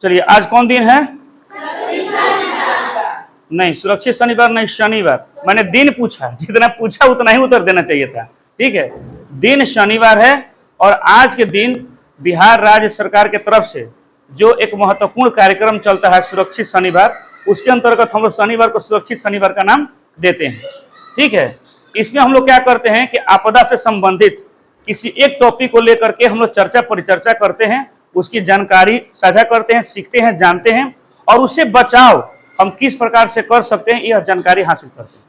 चलिए, आज कौन दिन है? नहीं, सुरक्षित शनिवार नहीं, शनिवार। मैंने दिन पूछा, जितना पूछा उतना ही उत्तर देना चाहिए था। ठीक है, दिन शनिवार है। और आज के दिन बिहार राज्य सरकार के तरफ से जो एक महत्वपूर्ण कार्यक्रम चलता है सुरक्षित शनिवार, उसके अंतर्गत हम लोग शनिवार को सुरक्षित शनिवार का नाम देते हैं। ठीक है, इसमें हम लोग क्या करते हैं कि आपदा से संबंधित किसी एक टॉपिक को लेकर के हम लोग चर्चा परिचर्चा करते हैं, उसकी जानकारी साझा करते हैं, सीखते हैं, जानते हैं, और उससे बचाव हम किस प्रकार से कर सकते हैं यह जानकारी हासिल करते हैं।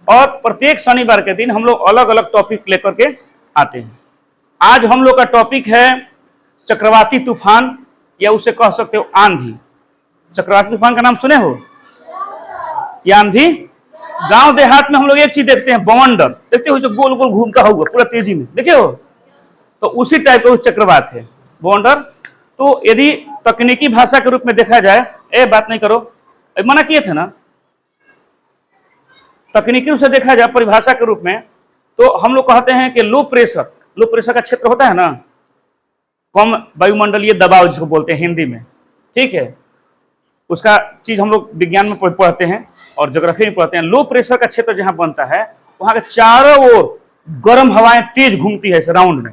और प्रत्येक शनिवार के दिन हम लोग अलग अलग टॉपिक लेकर के आते हैं। आज हम लोग का टॉपिक है चक्रवाती तूफान, या उसे कह सकते हो आंधी। चक्रवाती तूफान का नाम सुने हो? या आंधी। गांव देहात में हम लोग एक चीज देखते हैं, बवंडर देखते हो, जो गोल गोल घूमता होगा पूरा तेजी में, देखे हो? तो उसी टाइप का चक्रवात है बवंडर। तो यदि तकनीकी भाषा के रूप में देखा जाए, बात नहीं करो, मना किए थे ना, तकनीकी रूप से देखा जाए परिभाषा के रूप में, तो हम लोग कहते हैं कि लो प्रेशर का क्षेत्र होता है ना, कम वायुमंडलीय दबाव जिसको बोलते हैं हिंदी में। ठीक है, उसका चीज हम लोग विज्ञान में पढ़ते हैं और ज्योग्राफी में पढ़ते हैं। लो प्रेशर का क्षेत्र जहां बनता है वहां के चारों ओर गर्म हवाएं तेज घूमती है राउंड में।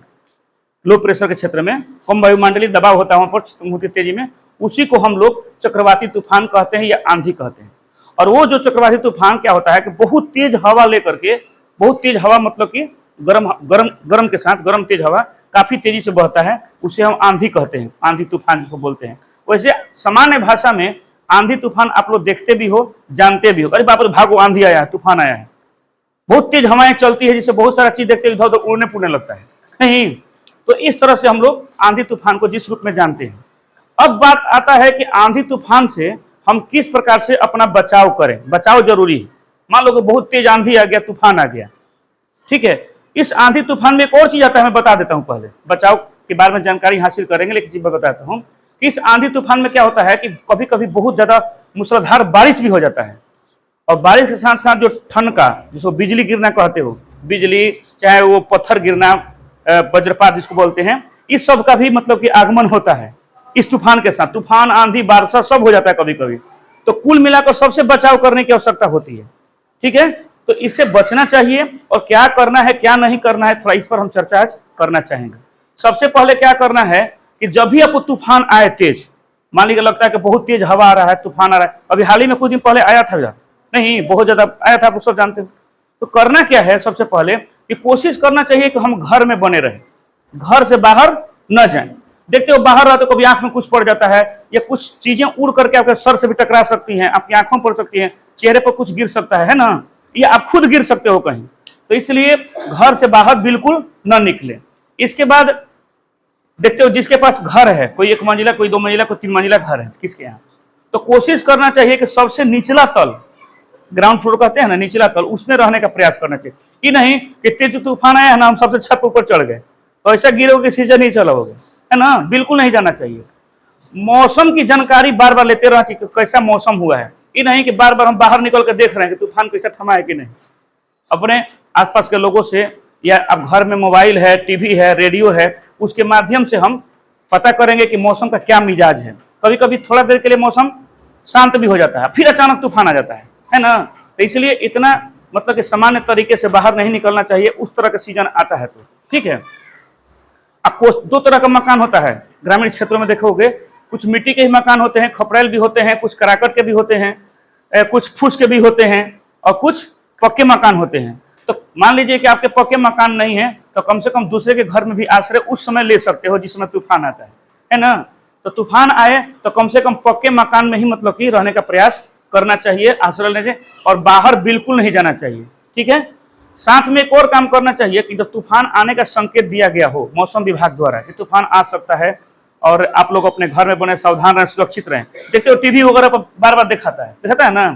लो प्रेशर के क्षेत्र में कम वायुमंडलीय दबाव होता है, वहां पर घूमती तेजी में, उसी को हम लोग चक्रवाती तूफान कहते हैं या आंधी कहते हैं। और वो जो चक्रवाती तूफान क्या होता है कि बहुत तेज हवा लेकर के, बहुत तेज हवा मतलब कि गर्म के साथ गर्म तेज हवा काफी तेजी से बहता है, उसे हम आंधी कहते हैं, आंधी तूफान जिसको बोलते हैं। वैसे सामान्य भाषा में आंधी तूफान आप लोग देखते भी हो, जानते भी हो। अरे बाप रे, भागो, आंधी आया है, तूफान आया है। बहुत तेज हवाएं चलती है जिससे बहुत सारा चीज देखते इधर उधर उड़ने पुड़ने लगता है, नहीं? तो इस तरह से हम लोग आंधी तूफान को जिस रूप में जानते हैं। अब बात आता है कि आंधी तूफान से हम किस प्रकार से अपना बचाव करें। बचाव जरूरी है। मान लो कि बहुत तेज आंधी आ गया, तूफान आ गया, ठीक है, इस आंधी तूफान में एक और चीज आता है, मैं बता देता हूं। पहले बचाव के बारे में जानकारी हासिल करेंगे, लेकिन चीज बताता हूं कि इस आंधी तूफान में क्या होता है कि कभी कभी बहुत ज्यादा मूसलाधार बारिश भी हो जाता है। और बारिश के साथ साथ जो ठनका, जिसको बिजली गिरना कहते हो, बिजली चाहे वो पत्थर गिरना, वज्रपात जिसको बोलते हैं, इस सब का भी मतलब कि आगमन होता है इस तूफान के साथ। तूफान, आंधी, बारिश सब हो जाता है कभी कभी। तो कुल मिलाकर सबसे बचाव करने की आवश्यकता होती है। ठीक है, तो इससे बचना चाहिए और क्या करना है क्या नहीं करना है, थोड़ा इस पर हम चर्चा आज करना चाहेंगे। सबसे पहले क्या करना है कि जब भी आपको तूफान आए तेज, मान लीजिए लगता है कि बहुत तेज हवा आ रहा है, तूफान आ रहा है, अभी हाल ही में कुछ दिन पहले आया था, नहीं बहुत ज्यादा आया था, आप सब जानते हो। तो करना क्या है, सबसे पहले कि कोशिश करना चाहिए कि हम घर में बने रहें, घर से बाहर न जाएं। देखते हो बाहर रहते कभी आंख में कुछ पड़ जाता है, या कुछ चीजें उड़ करके आपके सर से भी टकरा सकती हैं, आपकी आंखों में पड़ सकती हैं, चेहरे पर कुछ गिर सकता है ना, या आप खुद गिर सकते हो कहीं। तो इसलिए घर से बाहर बिल्कुल न निकले। इसके बाद देखते हो जिसके पास घर है, कोई 1 मंजिला, कोई 2 मंजिला, कोई 3 मंजिला घर है किसके यहाँ, तो कोशिश करना चाहिए कि सबसे निचला तल, ग्राउंड फ्लोर कहते हैं ना, निचला तल, उसमें रहने का प्रयास करना चाहिए। ये नहीं कि तेज तूफान आया है ना, हम सबसे छत ऊपर चढ़ गए, तो ऐसा गिरोगे सीजन नहीं चलाओगे, है ना, बिल्कुल नहीं जाना चाहिए। मौसम की जानकारी बार बार लेते रहना चाहिए, कैसा मौसम हुआ है। ये नहीं कि बार बार हम बाहर निकल कर देख रहे हैं कि तूफान कैसा थमा है कि नहीं। अपने आसपास के लोगों से, या अब घर में मोबाइल है, टीवी है, रेडियो है, उसके माध्यम से हम पता करेंगे कि मौसम का क्या मिजाज है। कभी कभी थोड़ा देर के लिए मौसम शांत भी हो जाता है, फिर अचानक तूफान आ जाता है ना। तो इसलिए इतना मतलब कि सामान्य तरीके से बाहर नहीं निकलना चाहिए, उस तरह का सीजन आता है तो। ठीक है, आपको 2 तरह का मकान होता है ग्रामीण क्षेत्रों में, देखोगे कुछ मिट्टी के ही मकान होते हैं, खपड़ैल भी होते हैं, कुछ कराकट के भी होते हैं, कुछ फूस के भी होते हैं, और कुछ पक्के मकान होते हैं। तो मान लीजिए कि आपके पक्के मकान नहीं है, तो कम से कम दूसरे के घर में भी आश्रय उस समय ले सकते हो जिस समय तूफान आता है ना। तो तूफान आए तो कम से कम पक्के मकान में ही मतलब कि रहने का प्रयास करना चाहिए, आश्रय लेने, और बाहर बिल्कुल नहीं जाना चाहिए। ठीक है, साथ में एक और काम करना चाहिए कि जब तूफान आने का संकेत दिया गया हो मौसम विभाग द्वारा कि तूफान आ सकता है, और आप लोग अपने घर में बने, सावधान रहें, सुरक्षित रहें। देखते हो टीवी वगैरह पर बार बार दिखाता है ना।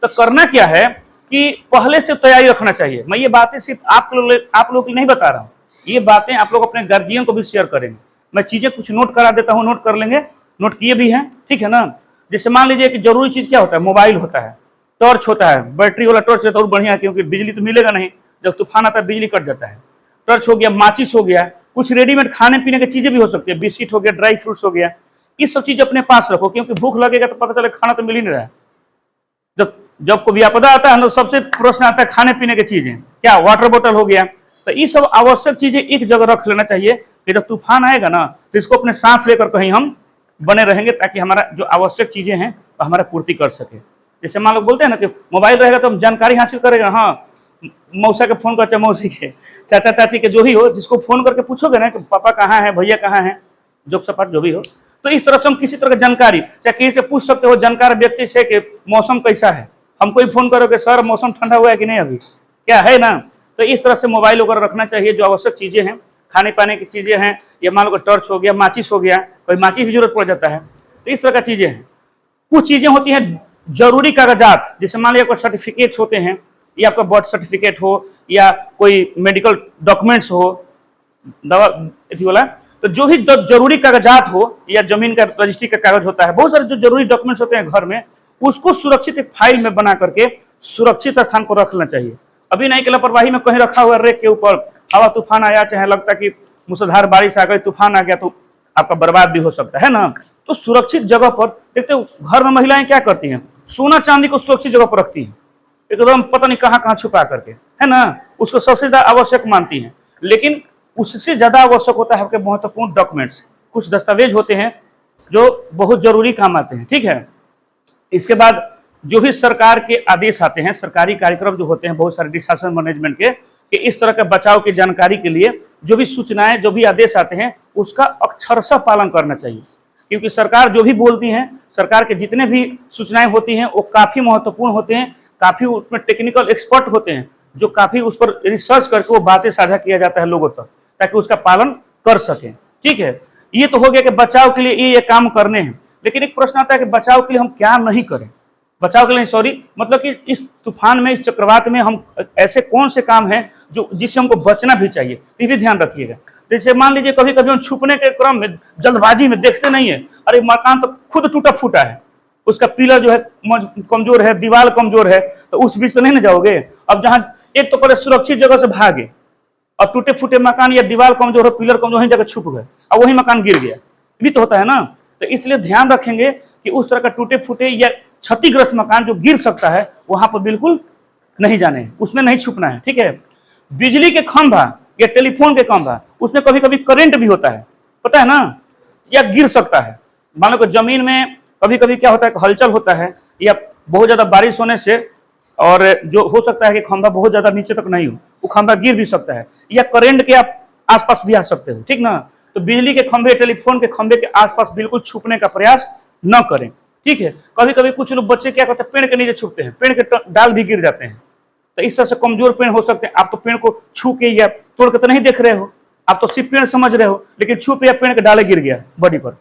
तो करना क्या है कि पहले से तैयारी रखना चाहिए। मैं ये बातें सिर्फ आप लोग नहीं बता रहा हूँ, ये बातें आप लोग अपने गार्जियन को भी शेयर करेंगे। मैं चीजें कुछ नोट करा देता हूँ, नोट कर लेंगे, नोट किए भी हैं, ठीक है ना। जैसे मान लीजिए कि जरूरी चीज क्या होता है, मोबाइल होता है, टॉर्च होता है, बैटरी वाला टॉर्च है तो और बढ़िया है, क्योंकि बिजली तो मिलेगा नहीं, जब तूफान आता है बिजली कट जाता है। टॉर्च हो गया, माचिस हो गया, कुछ रेडीमेड खाने पीने की चीजें भी हो सकती है, बिस्किट हो गया, ड्राई फ्रूट्स हो गया, इस सब चीज अपने पास रखो, क्योंकि भूख लगेगा तो पता चले खाना तो मिल ही नहीं रहा है। जब जब कोई आपदा आता है तो सबसे प्रश्न आता है खाने पीने की चीजें, क्या वाटर बोतल हो गया। तो ये सब आवश्यक चीजें एक जगह रख लेना चाहिए कि जब तूफान आएगा ना तो इसको अपने साथ लेकर कहीं हम बने रहेंगे, ताकि हमारा जो आवश्यक चीजें हैं वो हमारा पूर्ति कर सके। जैसे मान लोग बोलते हैं ना कि मोबाइल रहेगा तो हम जानकारी हासिल करेगा। हाँ, मौसा के फोन करते, मौसी के, चाचा चाची के, जो भी हो, जिसको फोन करके पूछोगे ना कि पापा कहाँ है, भैया कहाँ है, जोक सपाट जो भी हो, तो इस तरह से हम किसी तरह की जानकारी चाहे कहीं से पूछ सकते हो जानकार व्यक्ति से कि मौसम कैसा है। हमको ही फोन करोगे सर मौसम ठंडा हुआ है कि नहीं अभी, क्या है ना। तो इस तरह से मोबाइल वगैरह रखना चाहिए। जो आवश्यक चीजें हैं, खाने पाने की चीजें हैं, या मान लो टॉर्च हो गया, माचिस हो गया, कोई माचिस भी जरूरत पड़ जाता है, तो इस तरह का चीजें हैं। कुछ चीजें होती हैं जरूरी कागजात, जैसे मान लिया कोई सर्टिफिकेट्स होते हैं, या आपका बर्थ सर्टिफिकेट हो या कोई मेडिकल डॉक्यूमेंट्स हो, दवा वाला, तो जो भी जरूरी कागजात हो, या जमीन का रजिस्ट्री का कागज होता है, बहुत सारे जो जरूरी डॉक्यूमेंट्स होते हैं घर में, उसको सुरक्षित एक फाइल में बना करके सुरक्षित स्थान पर रखना चाहिए। अभी नहीं कि लापरवाही में कहीं रखा हुआ रेक के ऊपर, हवा तूफान आया, चाहे लगता कि मूसलाधार बारिश आ गई, तूफान आ गया, तो आपका बर्बाद भी हो सकता है ना। तो सुरक्षित जगह पर देखते हो, घर में महिलाएं क्या करती हैं, सोना चांदी को सुरक्षित जगह पर रखती हैं, एकदम पता नहीं कहाँ कहाँ छुपा करके, है ना, उसको सबसे ज्यादा आवश्यक मानती हैं। लेकिन उससे ज्यादा आवश्यक होता है आपके महत्वपूर्ण डॉक्यूमेंट्स, कुछ दस्तावेज होते हैं जो बहुत जरूरी काम आते हैं, ठीक है। इसके बाद जो भी सरकार के आदेश आते हैं, सरकारी कार्यक्रम जो होते हैं बहुत सारे डिसास्टर मैनेजमेंट के, कि इस तरह के बचाव की जानकारी के लिए जो भी सूचनाएं, जो भी आदेश आते हैं, उसका अक्षरशः पालन करना चाहिए। क्योंकि सरकार जो भी बोलती है, सरकार के जितने भी सूचनाएं होती हैं वो काफी महत्वपूर्ण होते हैं, काफी उसमें टेक्निकल एक्सपर्ट होते हैं, जो काफी उस पर रिसर्च करके वो बातें साझा किया जाता है लोगों तक, ताकि उसका पालन कर सकें, ठीक है। ये तो हो गया कि बचाव के लिए ये काम करने हैं। लेकिन एक प्रश्न आता है कि बचाव के लिए हम क्या नहीं करें। बचाव के लिए सॉरी, मतलब कि इस तूफान में, इस चक्रवात में हम ऐसे कौन से काम हैं जो जिससे हमको बचना भी चाहिए, ये भी ध्यान रखिएगा। जैसे मान लीजिए कभी कभी हम छुपने के क्रम में जल्दबाजी में देखते नहीं है, अरे मकान तो खुद टूटा फूटा है, उसका पिलर जो है कमजोर है, दीवार कमजोर है, तो उस बीच से नहीं ना जाओगे। अब जहां एक तो पहले सुरक्षित जगह से भागे, और टूटे फूटे मकान या दीवार कमजोर हो, पिलर कमजोर, वहीं जगह छुप गए, और वही मकान गिर गया, भी तो होता है ना। तो इसलिए ध्यान रखेंगे कि उस तरह का टूटे फूटे या क्षतिग्रस्त मकान जो गिर सकता है वहां पर बिल्कुल नहीं जाने, उसमें नहीं छुपना है, ठीक है। बिजली के खंभा या टेलीफोन के खंभा, उसमें कभी कभी करंट भी होता है, पता है ना, या गिर सकता है। मान लो कि जमीन में कभी कभी क्या होता है, हलचल होता है, या बहुत ज्यादा बारिश होने से, और जो हो सकता है कि खंभा बहुत ज्यादा नीचे तक नहीं हो, वो खंभा गिर भी सकता है, या करंट के आप आसपास भी आ सकते हो, ठीक ना। तो बिजली के खंभे, टेलीफोन के खंभे के आसपास बिल्कुल छुपने का प्रयास न करें, ठीक है। कभी कभी कुछ लोग बच्चे क्या करते हैं, पेड़ के नीचे छुपते हैं, पेड़ के डाल भी गिर जाते हैं, तो इस तरह से कमजोर पेड़ हो सकते हैं। आप तो पेड़ को छू के या तोड़ के तो नहीं देख रहे हो, आप तो सिर्फ पेड़ समझ रहे हो, लेकिन छू पे या पेड़ के डाले गिर गया बॉडी पर,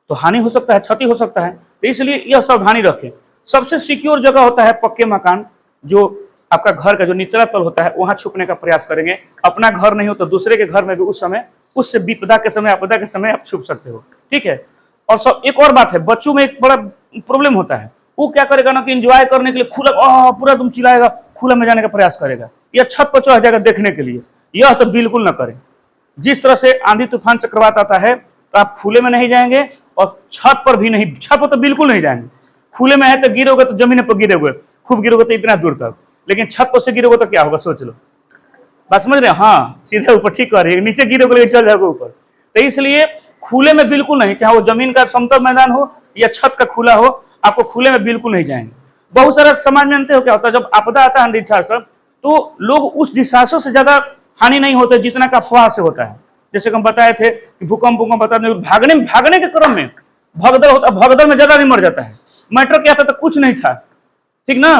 तो हानि हो सकता है, क्षति हो सकता है। तो इसलिए यह सावधानी रखें। सबसे सिक्योर जगह होता है पक्के मकान, जो आपका घर का जो निचला तल होता है, वहां छुपने का प्रयास करेंगे। अपना घर नहीं हो तो दूसरे के घर में भी उस समय, उस विपदा के समय, आपदा के समय आप छुप सकते हो, ठीक है। और सब एक और बात है, बच्चों में एक बड़ा प्रॉब्लम होता है, वो क्या करेगा ना कि एंजॉय करने के लिए खुला पूरा तुम चिल्लाएगा, खुला में जाने का प्रयास करेगा, या छत पर चढ़ जाएगा देखने के लिए। यह तो बिल्कुल ना करें। जिस तरह से आंधी तूफान चक्रवात आता है तो आप खुले में नहीं जाएंगे, और छत पर भी नहीं, छत पर तो बिल्कुल नहीं जाएंगे। खुले में है तो गिरोगे तो जमीन पर गिरोगे, खूब गिरोगे तो इतना दूर तक, लेकिन छत पर से गिरोगे तो क्या होगा, सोच लो। बात समझ रहे हैं, हाँ, सीधे ऊपर, ठीक कर रही है, नीचे गिरोगे लेकिन चल जाओगे ऊपर। तो इसलिए खुले में बिल्कुल नहीं, चाहे वो जमीन का समतल मैदान हो या छत का खुला हो, आपको खुले में बिल्कुल नहीं जाएंगे। बहुत सारा समाज जानते हो क्या होता है, जब आपदा आता है डिसास्टर, तो लोग उस डिसास्टर से ज्यादा हानि नहीं होते जितना का अफवाह से होता है। जैसे हम बताए थे कि भूकंप बताते, भागने के क्रम में भगदड़ होता, भगदड़ में ज्यादा नहीं मर जाता है। मैटर क्या था, तो कुछ नहीं था, ठीक ना।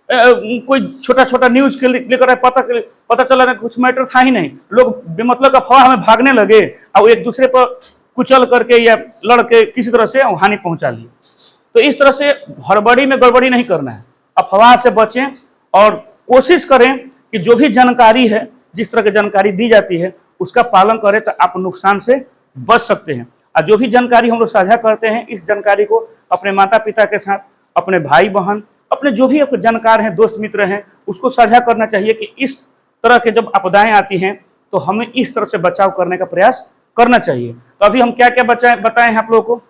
कोई छोटा छोटा न्यूज के लेकर पता चला ना, कुछ मैटर था ही नहीं, लोग बेमतलब अफवाह में भागने लगे, और एक दूसरे पर कुचल करके या लड़ के किसी तरह से हानि पहुंचा ली। तो इस तरह से हड़बड़ी में गड़बड़ी नहीं करना है, अफवाह से बचें, और कोशिश करें कि जो भी जानकारी है, जिस तरह की जानकारी दी जाती है, उसका पालन करें, तो आप नुकसान से बच सकते हैं। और जो भी जानकारी हम लोग साझा करते हैं, इस जानकारी को अपने माता पिता के साथ, अपने भाई बहन, अपने जो भी आपके जानकार हैं, दोस्त मित्र हैं, उसको साझा करना चाहिए कि इस तरह के जब आपदाएं आती हैं तो हमें इस तरह से बचाव करने का प्रयास करना चाहिए। तो अभी हम क्या क्या बताएं हैं आप लोगों को,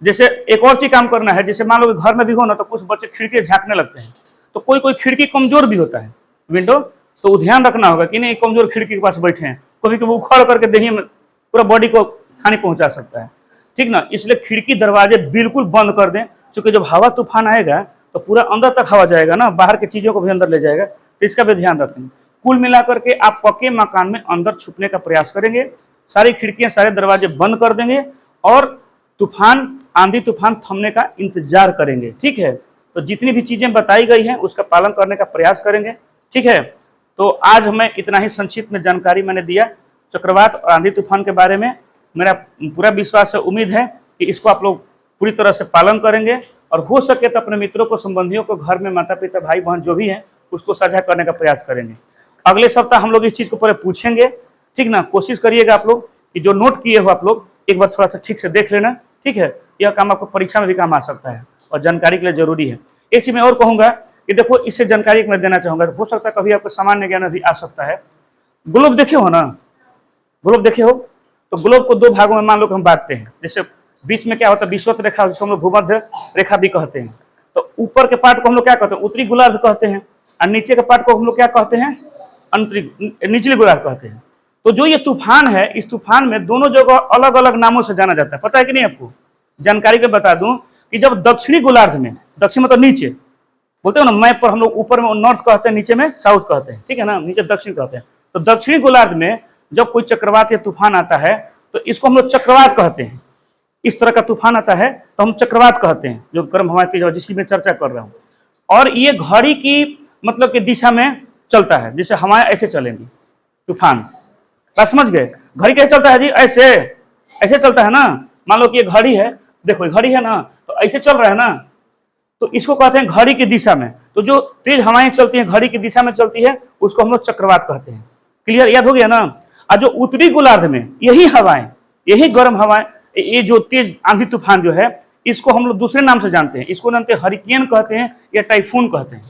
जैसे एक और चीज काम करना है, जैसे मान लो घर में भी हो ना तो कुछ बच्चे खिड़की झांकने लगते हैं, तो कोई कोई खिड़की कमजोर भी होता है विंडो, तो वो ध्यान रखना होगा कि नहीं कमजोर खिड़की के पास बैठे हैं, कभी कभी उखड़ करके देही में पूरा बॉडी को हानि पहुंचा सकता है, ठीक ना। इसलिए खिड़की दरवाजे बिल्कुल बंद कर दें, क्योंकि जब हवा तूफान आएगा तो पूरा अंदर तक हवा जाएगा ना, बाहर की चीजों को भी अंदर ले जाएगा, तो इसका भी ध्यान रखें। कुल मिलाकर के आप पक्के मकान में अंदर छुपने का प्रयास करेंगे, सारी खिड़कियां सारे दरवाजे बंद कर देंगे और तूफान आंधी तूफान थमने का इंतजार करेंगे, ठीक है। तो जितनी भी चीजें बताई गई हैं उसका पालन करने का प्रयास करेंगे, ठीक है। तो आज हमें इतना ही संक्षिप्त में जानकारी मैंने दिया चक्रवात और आंधी तूफान के बारे में। मेरा पूरा विश्वास है, उम्मीद है कि इसको आप लोग पूरी तरह से पालन करेंगे और हो सके तो अपने मित्रों को, संबंधियों को, घर में माता पिता भाई बहन जो भी हैं उसको साझा करने का प्रयास करेंगे। अगले सप्ताह हम लोग इस चीज को पूरे पूछेंगे, ठीक ना। कोशिश करिएगा आप लोग कि जो नोट किए हो आप लोग एक बार थोड़ा सा ठीक से देख लेना, ठीक है। यह काम आपको परीक्षा में भी काम आ सकता है और जानकारी के लिए जरूरी है। एक चीज मैं और कहूंगा कि देखो, इससे जानकारी मैं देना चाहूंगा, हो सकता है कभी आपको सामान्य ज्ञान भी आ सकता है। ग्लोब देखे हो ना, ग्लोब देखे हो, तो ग्लोब को दो भागों में मान लो कि हम बांटते हैं। जैसे बीच में क्या होता है, विषुवत रेखा, जिसको हम लोग भूमध्य रेखा भी कहते हैं। तो ऊपर के पार्ट को हम लोग क्या कहते हैं, उत्तरी गोलार्ध कहते हैं, और नीचे के पार्ट को हम लोग क्या कहते हैं, निचली गोलार्ध कहते हैं। तो जो ये तूफान है, इस तूफान में दोनों जगह अलग अलग नामों से जाना जाता है, पता है कि नहीं आपको। जानकारी के बता दूं कि जब दक्षिणी गोलार्ध में, दक्षिण मतलब नीचे बोलते हो ना, मैप पर हम लोग ऊपर में नॉर्थ कहते हैं, नीचे में साउथ कहते हैं, ठीक है ना, नीचे दक्षिण कहते हैं। तो दक्षिणी गोलार्ध में जब कोई चक्रवात या तूफान आता है तो इसको हम लोग चक्रवात कहते हैं। इस तरह का तूफान आता है तो हम चक्रवात कहते हैं, जो गर्म हवा तेज, जिसकी मैं चर्चा कर रहा हूँ। और ये घड़ी की मतलब कि दिशा में चलता है, जैसे हवाएं ऐसे चलेंगी, तूफान, समझ गए। घड़ी कैसे चलता है जी, ऐसे ऐसे चलता है ना। मान लो कि ये घड़ी है, देखो ये घड़ी है ना, तो ऐसे चल रहा है ना, तो इसको कहते हैं घड़ी की दिशा में। तो जो तेज हवाएं चलती हैं, घड़ी की दिशा में चलती है, उसको हम लोग चक्रवात कहते हैं। क्लियर, याद हो गया ना। और जो उत्तरी गोलार्ध में यही हवाएं, यही गर्म हवाएं, ये जो तेज आंधी तूफान जो है, इसको हम लोग दूसरे नाम से जानते हैं। इसको जानते हैं हरिकेन कहते हैं या टाइफून कहते हैं।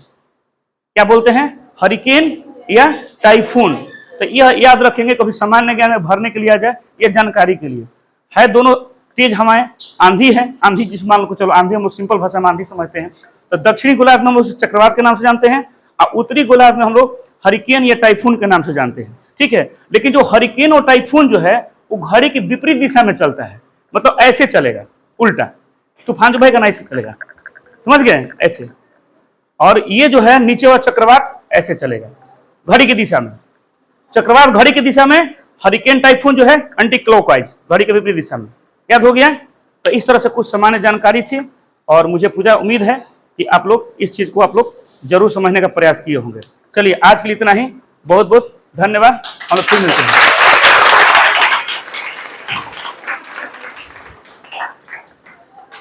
क्या बोलते हैं, हरिकेन या टाइफून। तो यह याद रखेंगे, कभी सामान्य ज्ञान में भरने के लिए आ जाए, ये जानकारी के लिए है। दोनों तेज हवाएं, आंधी है, आंधी जिस मान लो, चलो आंधी हम लोग सिंपल भाषा में आंधी समझते हैं। तो दक्षिणी गोलार्ध में हम लोग चक्रवात के नाम से जानते हैं, और उत्तरी गोलार्ध में हम लोग हरिकेन या टाइफून के नाम से जानते हैं, ठीक है। लेकिन जो हरिकेन और टाइफून जो है वो घड़ी की विपरीत दिशा में चलता है, मतलब ऐसे चलेगा, उल्टा तूफान जो बहेगा ना ऐसे चलेगा, समझ गए, ऐसे। और ये जो है नीचे वाला चक्रवात ऐसे चलेगा घड़ी की दिशा में। चक्रवात घड़ी की दिशा में, हरिकेन टाइफून जो है एंटी क्लॉकवाइज, घड़ी के विपरीत दिशा में। याद हो गया। तो इस तरह से कुछ सामान्य जानकारी थी और मुझे पूरा उम्मीद है कि आप लोग इस चीज को आप लोग जरूर समझने का प्रयास किए होंगे। चलिए आज के लिए इतना ही, बहुत बहुत धन्यवाद, हम लोग फिर मिलते हैं।